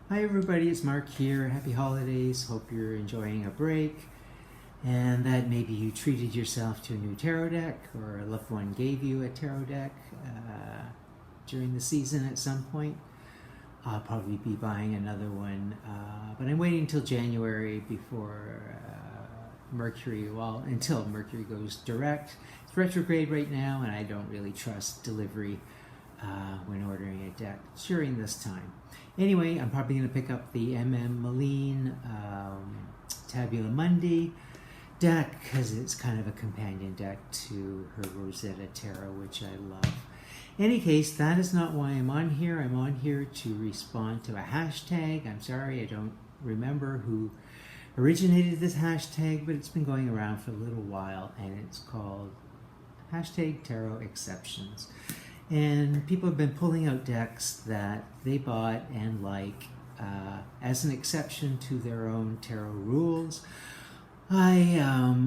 Hi everybody, it's Mark here. Happy holidays. Hope you're enjoying a break and that maybe you treated yourself to a new tarot deck or a loved one gave you a tarot deck during the season at some point. I'll probably be buying another one, but I'm waiting until January before until Mercury goes direct. It's retrograde right now and I don't really trust delivery when ordering a deck during this time. Anyway, I'm probably going to pick up the Moline Tabula Mundi deck because it's kind of a companion deck to her Rosetta Tarot, which I love. In any case, that is not why I'm on here. I'm on here to respond to a hashtag. I'm sorry, I don't remember who originated this hashtag, but it's been going around for a little while, and it's called hashtag Tarot Exceptions. And people have been pulling out decks that they bought and like as an exception to their own tarot rules. I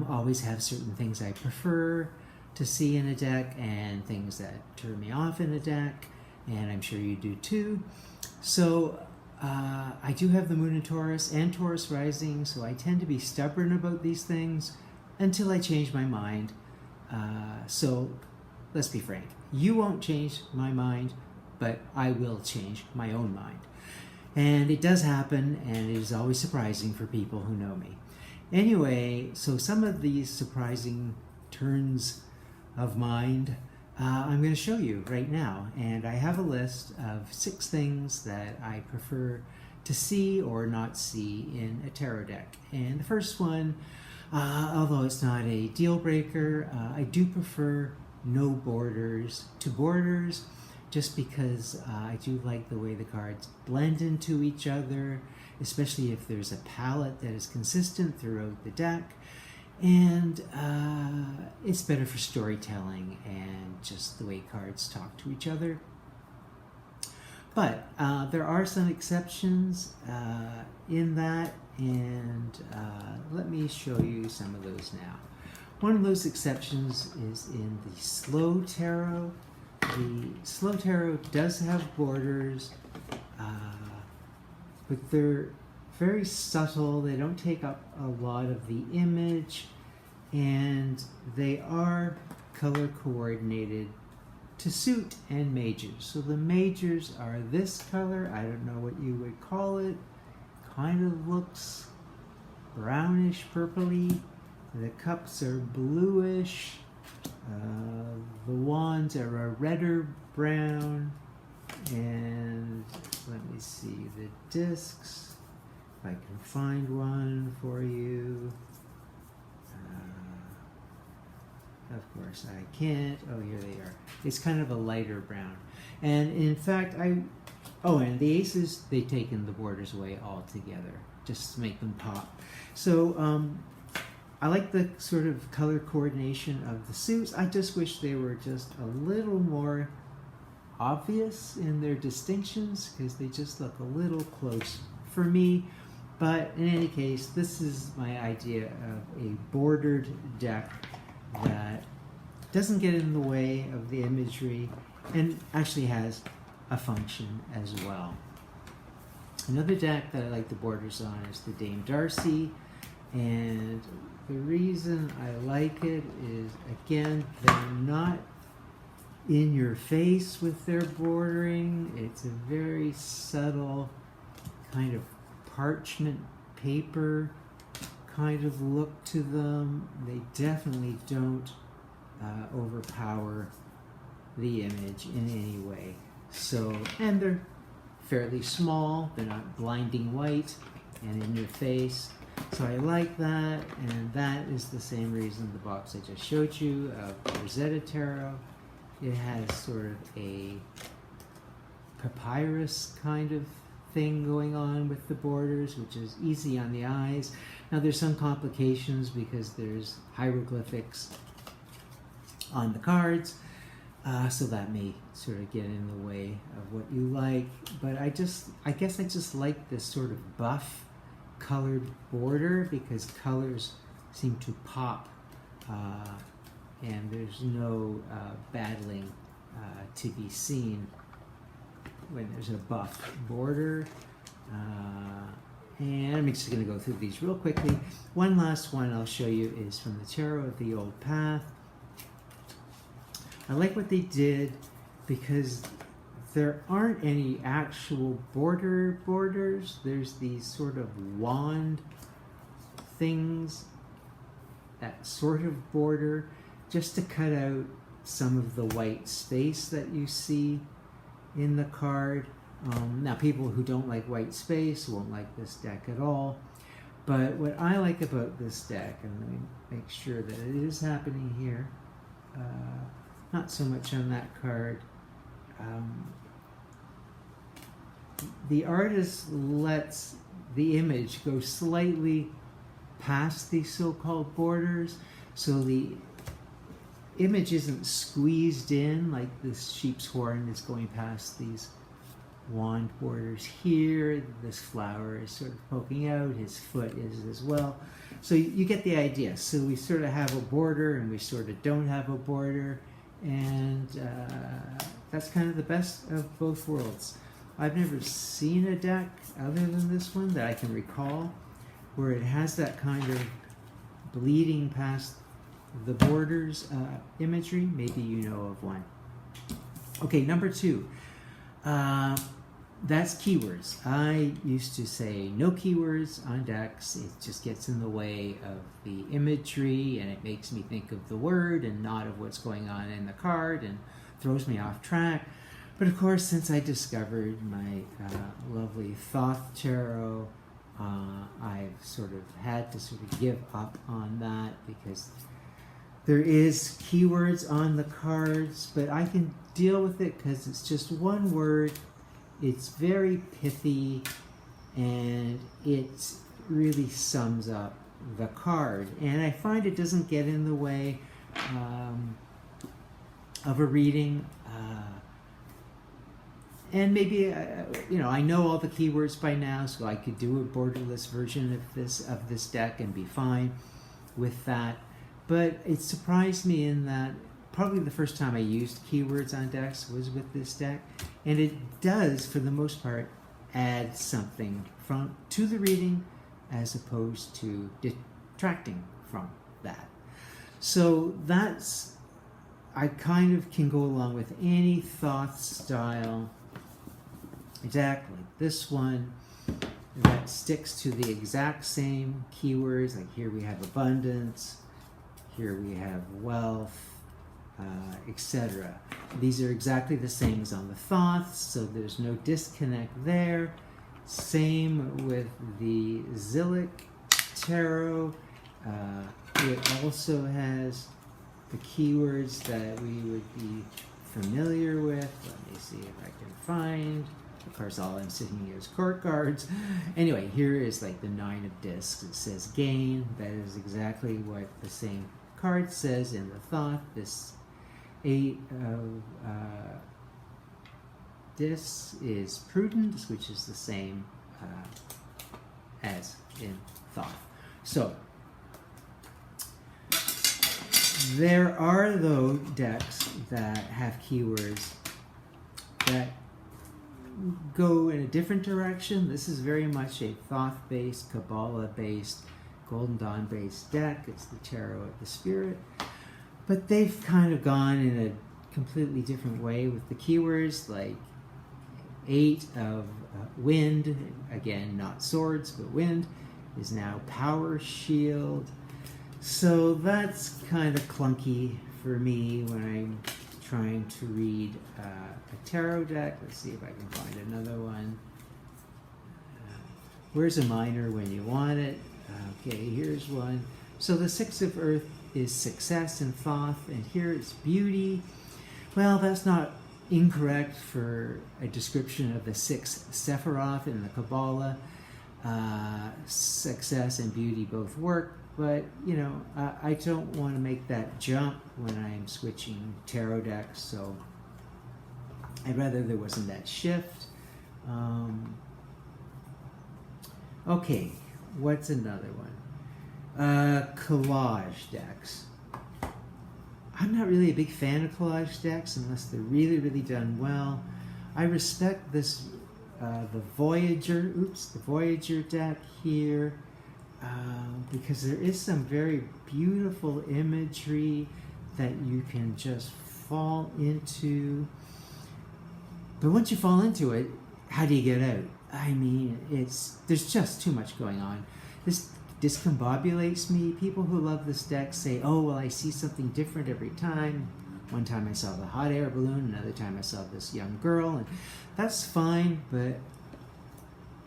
always have certain things I prefer to see in a deck and things that turn me off in a deck, and I'm sure you do too. So I do have the Moon in Taurus and Taurus rising, so I tend to be stubborn about these things until I change my mind. So let's be frank. You won't change my mind, but I will change my own mind. And it does happen, and it is always surprising for people who know me. Anyway, so some of these surprising turns of mind I'm going to show you right now. And I have a list of 6 things that I prefer to see or not see in a tarot deck. And the first one, although it's not a deal breaker, I do prefer no borders to borders, just because I do like the way the cards blend into each other, especially if there's a palette that is consistent throughout the deck, and it's better for storytelling and just the way cards talk to each other. But there are some exceptions in that, and let me show you some of those now. One of those exceptions is in the slow tarot. The slow tarot does have borders, but they're very subtle. They don't take up a lot of the image, and they are color coordinated to suit and majors. So the majors are this color. I don't know what you would call it. Kind of looks brownish, purpley. The cups are bluish. The wands are a redder brown. And let me see the discs, if I can find one for you. Of course I can't. Oh, here they are. It's kind of a lighter brown. And in fact, and the aces, they've taken the borders away altogether, just to make them pop. So, I like the sort of color coordination of the suits. I just wish they were just a little more obvious in their distinctions, because they just look a little close for me. But in any case, this is my idea of a bordered deck that doesn't get in the way of the imagery and actually has a function as well. Another deck that I like the borders on is the Dame Darcy, and the reason I like it is, again, they're not in your face with their bordering. It's a very subtle kind of parchment paper kind of look to them. They definitely don't overpower the image in any way. So, and they're fairly small. They're not blinding white and in your face. So I like that, and that is the same reason the box I just showed you of Rosetta Tarot. It has sort of a papyrus kind of thing going on with the borders, which is easy on the eyes. Now there's some complications because there's hieroglyphics on the cards, so that may sort of get in the way of what you like. But I guess I just like this sort of buff colored border, because colors seem to pop, and there's no battling to be seen when there's a buff border. And I'm just going to go through these real quickly. One last one I'll show you is from the Tarot of the Old Path. I like what they did because there aren't any actual borders. There's these sort of wand things that sort of border just to cut out some of the white space that you see in the card. Now, people who don't like white space won't like this deck at all. But what I like about this deck, and let me make sure that it is happening here, not so much on that card. The artist lets the image go slightly past these so-called borders, so the image isn't squeezed in like this sheep's horn is going past these wand borders here. This flower is sort of poking out, his foot is as well. So you get the idea. So we sort of have a border and we sort of don't have a border, and that's kind of the best of both worlds. I've never seen a deck other than this one that I can recall where it has that kind of bleeding past the borders imagery. Maybe you know of one. Okay, number 2. That's keywords. I used to say no keywords on decks. It just gets in the way of the imagery and it makes me think of the word and not of what's going on in the card and throws me off track. But of course, since I discovered my lovely Thoth Tarot, I've sort of had to sort of give up on that because there is keywords on the cards, but I can deal with it because it's just one word. It's very pithy, and it really sums up the card. And I find it doesn't get in the way of a reading. And maybe, I know all the keywords by now, so I could do a borderless version of this deck and be fine with that. But it surprised me in that probably the first time I used keywords on decks was with this deck. And it does, for the most part, add something to the reading as opposed to detracting from that. So I kind of can go along with any Thoth style deck like this one that sticks to the exact same keywords. Like here we have abundance, here we have wealth, etc. These are exactly the same as on the Thoths, so there's no disconnect there. Same with the Zilliq Tarot. It also has the keywords that we would be familiar with. Let me see if I can find. Of course, all I'm sitting here is court cards. Anyway, here is like the 9 of discs. It says gain. That is exactly what the same card says in the Thoth. This 8 of discs is prudence, which is the same as in Thoth. So there are though decks that have keywords that go in a different direction. This is very much a Thoth-based, Kabbalah-based, Golden Dawn-based deck. It's the Tarot of the Spirit. But they've kind of gone in a completely different way with the keywords, like 8 of wind, again, not swords, but wind, is now power shield. So that's kind of clunky for me when I'm trying to read a tarot deck. Let's see if I can find another one. Where's a minor when you want it? Okay, here's one. So the 6 of Earth is success in Thoth, and here it's beauty. Well, that's not incorrect for a description of the 6 Sephiroth in the Kabbalah. Success and beauty both work, but I don't want to make that jump when I'm switching tarot decks, so I'd rather there wasn't that shift. Okay, what's another one? Collage decks. I'm not really a big fan of collage decks unless they're really, really done well. I respect this the Voyager deck here, because there is some very beautiful imagery that you can just fall into. But once you fall into it, how do you get out? I mean, there's just too much going on. This discombobulates me. People who love this deck say, oh, well, I see something different every time. One time I saw the hot air balloon, another time I saw this young girl, and that's fine, but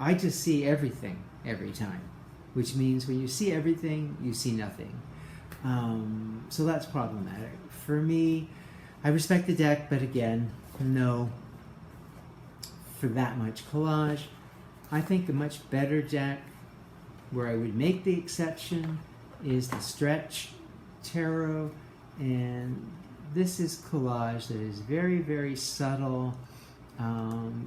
I just see everything every time, which means when you see everything, you see nothing. So that's problematic. For me, I respect the deck, but again, no, for that much collage. I think a much better deck, where I would make the exception, is the Stretch Tarot, and this is collage that is very, very subtle.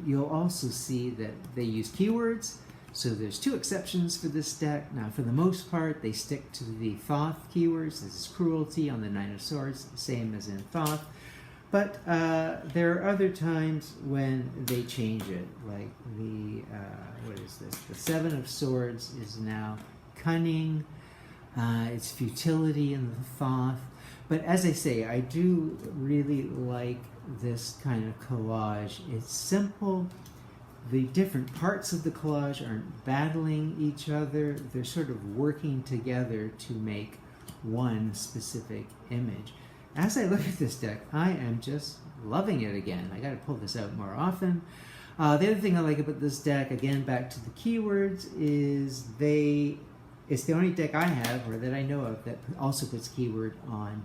You'll also see that they use keywords, so there's 2 exceptions for this deck. Now, for the most part, they stick to the Thoth keywords. This is cruelty on the 9 of Swords, same as in Thoth. But there are other times when they change it, like the, what is this? The 7 of Swords is now cunning. It's futility in the Thoth. But as I say, I do really like this kind of collage. It's simple. The different parts of the collage aren't battling each other. They're sort of working together to make one specific image. As I look at this deck, I am just loving it again. I got to pull this out more often. The other thing I like about this deck, again, back to the keywords, is it's the only deck I have, or that I know of, that also puts keyword on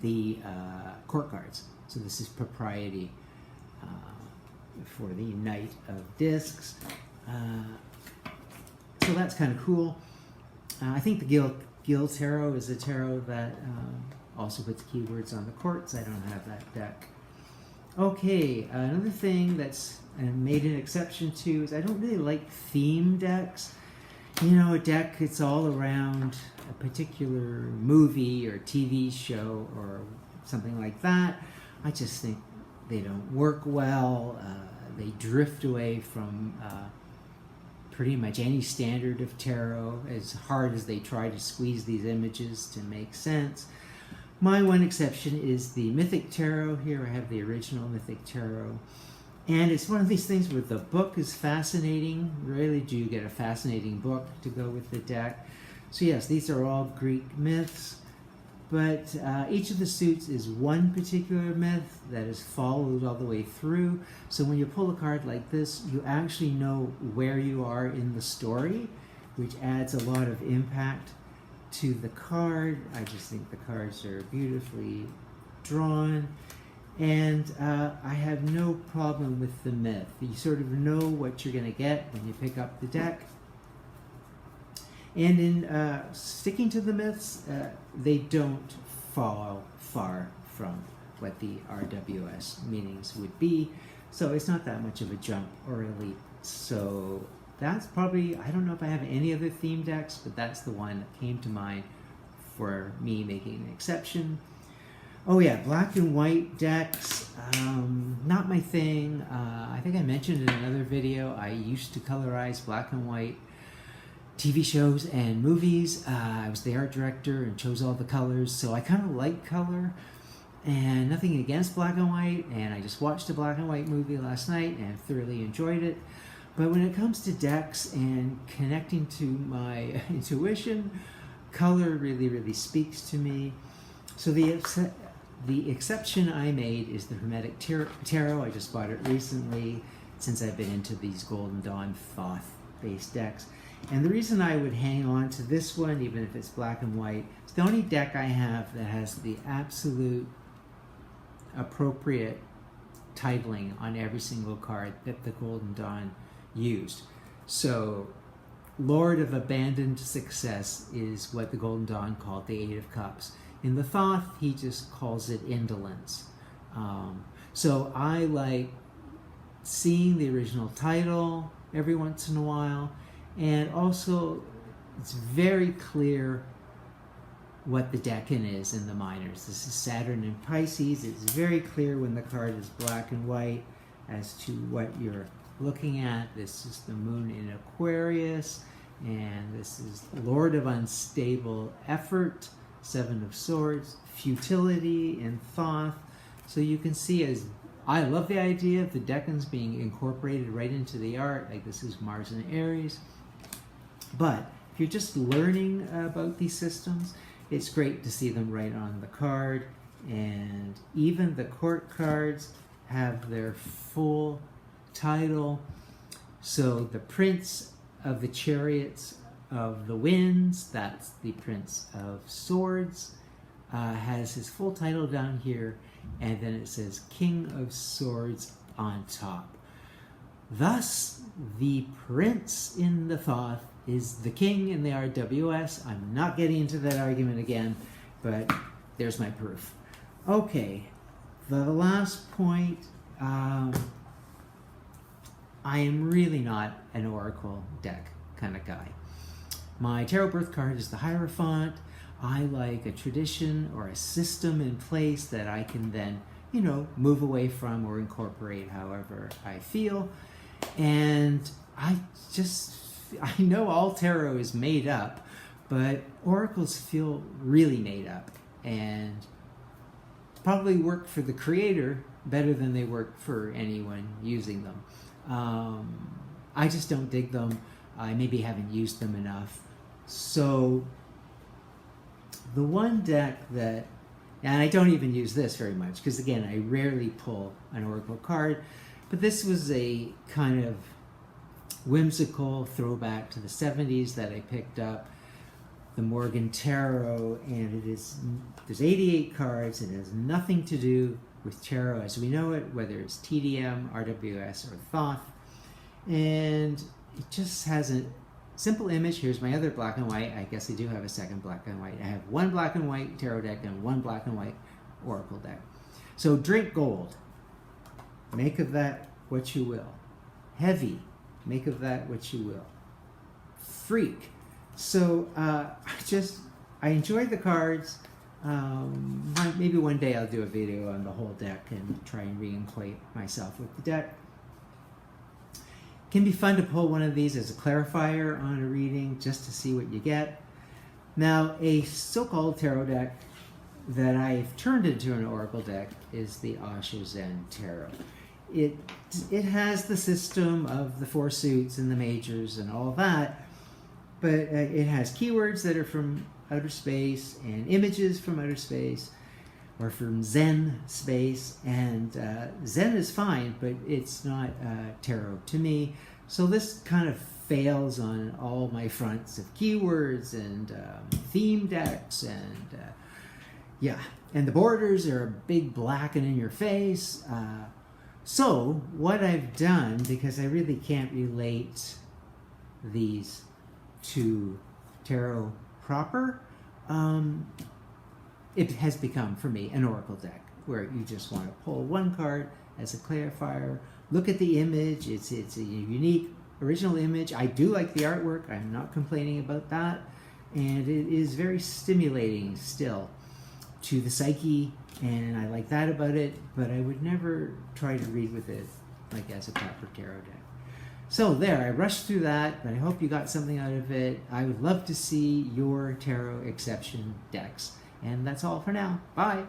the court cards. So this is propriety for the Knight of Discs. So that's kind of cool. I think the Gil Tarot is a tarot that also puts keywords on the courts. I don't have that deck. Okay, another thing that's made an exception to is I don't really like theme decks. You know, a deck, it's all around a particular movie or TV show or something like that. I just think they don't work well. They drift away from pretty much any standard of tarot, as hard as they try to squeeze these images to make sense. My one exception is the Mythic Tarot. Here I have the original Mythic Tarot. And it's one of these things where the book is fascinating. Rarely do you get a fascinating book to go with the deck. So yes, these are all Greek myths, but each of the suits is one particular myth that is followed all the way through. So when you pull a card like this, you actually know where you are in the story, which adds a lot of impact to the card. I just think the cards are beautifully drawn. And I have no problem with the myth. You sort of know what you're going to get when you pick up the deck. And in sticking to the myths, they don't fall far from what the RWS meanings would be. So it's not that much of a jump or a leap. So that's probably, I don't know if I have any other theme decks, but that's the one that came to mind for me making an exception. Oh yeah, black and white decks, not my thing. I think I mentioned in another video, I used to colorize black and white TV shows and movies. I was the art director and chose all the colors, so I kind of like color, and nothing against black and white, and I just watched a black and white movie last night and thoroughly enjoyed it. But when it comes to decks and connecting to my intuition, color really, really speaks to me. So the exception I made is the Hermetic Tarot. I just bought it recently since I've been into these Golden Dawn Thoth-based decks. And the reason I would hang on to this one, even if it's black and white, it's the only deck I have that has the absolute appropriate titling on every single card that the Golden Dawn used. So Lord of Abandoned Success is what the Golden Dawn called the Eight of Cups. In the Thoth, he just calls it indolence. So I like seeing the original title every once in a while, and also it's very clear what the decan is in the minors. This is Saturn and Pisces. It's very clear when the card is black and white as to what you're looking at. This is the moon in Aquarius, and this is Lord of Unstable Effort, Seven of Swords, Futility in Thoth. So you can see, as I love the idea of the decans being incorporated right into the art, like this is Mars and Aries. But if you're just learning about these systems, it's great to see them right on the card. And even the court cards have their full title. So the Prince of the Chariots of the Winds, that's the Prince of Swords, has his full title down here, and then it says King of Swords on top. Thus, the Prince in the Thoth is the King in the RWS. I'm not getting into that argument again, but there's my proof. Okay, the last point, I am really not an Oracle deck kind of guy. My tarot birth card is the Hierophant. I like a tradition or a system in place that I can then, move away from or incorporate however I feel. And I know all tarot is made up, but oracles feel really made up and probably work for the creator better than they work for anyone using them. I just don't dig them. I maybe haven't used them enough. So the one deck that, and I don't even use this very much because again, I rarely pull an oracle card, but this was a kind of whimsical throwback to the 70s that I picked up, the Morgan Tarot, and there's 88 cards and it has nothing to do with tarot as we know it, whether it's TDM, RWS, or Thoth, and it just has a simple image. Here's my other black and white. I guess I do have a second black and white. I have one black and white tarot deck and one black and white oracle deck. So drink gold. Make of that what you will. Heavy. Make of that what you will. Freak. So I enjoyed the cards. Maybe one day I'll do a video on the whole deck and try and reacquaint myself with the deck. Can be fun to pull one of these as a clarifier on a reading just to see what you get. Now, a so-called tarot deck that I've turned into an oracle deck is the Osho Zen Tarot. It has the system of the four suits and the majors and all that, but it has keywords that are from outer space and images from outer space or from Zen space, and Zen is fine, but it's not tarot to me. So this kind of fails on all my fronts of keywords and theme decks, and and the borders are big black and in your face. So what I've done, because I really can't relate these to tarot proper, it has become for me an oracle deck where you just want to pull one card as a clarifier, look at the image. It's a unique original image. I do like the artwork. I'm not complaining about that, and it is very stimulating still to the psyche, and I like that about it, but I would never try to read with it like as a proper tarot deck. So there, I rushed through that, but I hope you got something out of it. I would love to see your tarot exception decks. And that's all for now. Bye.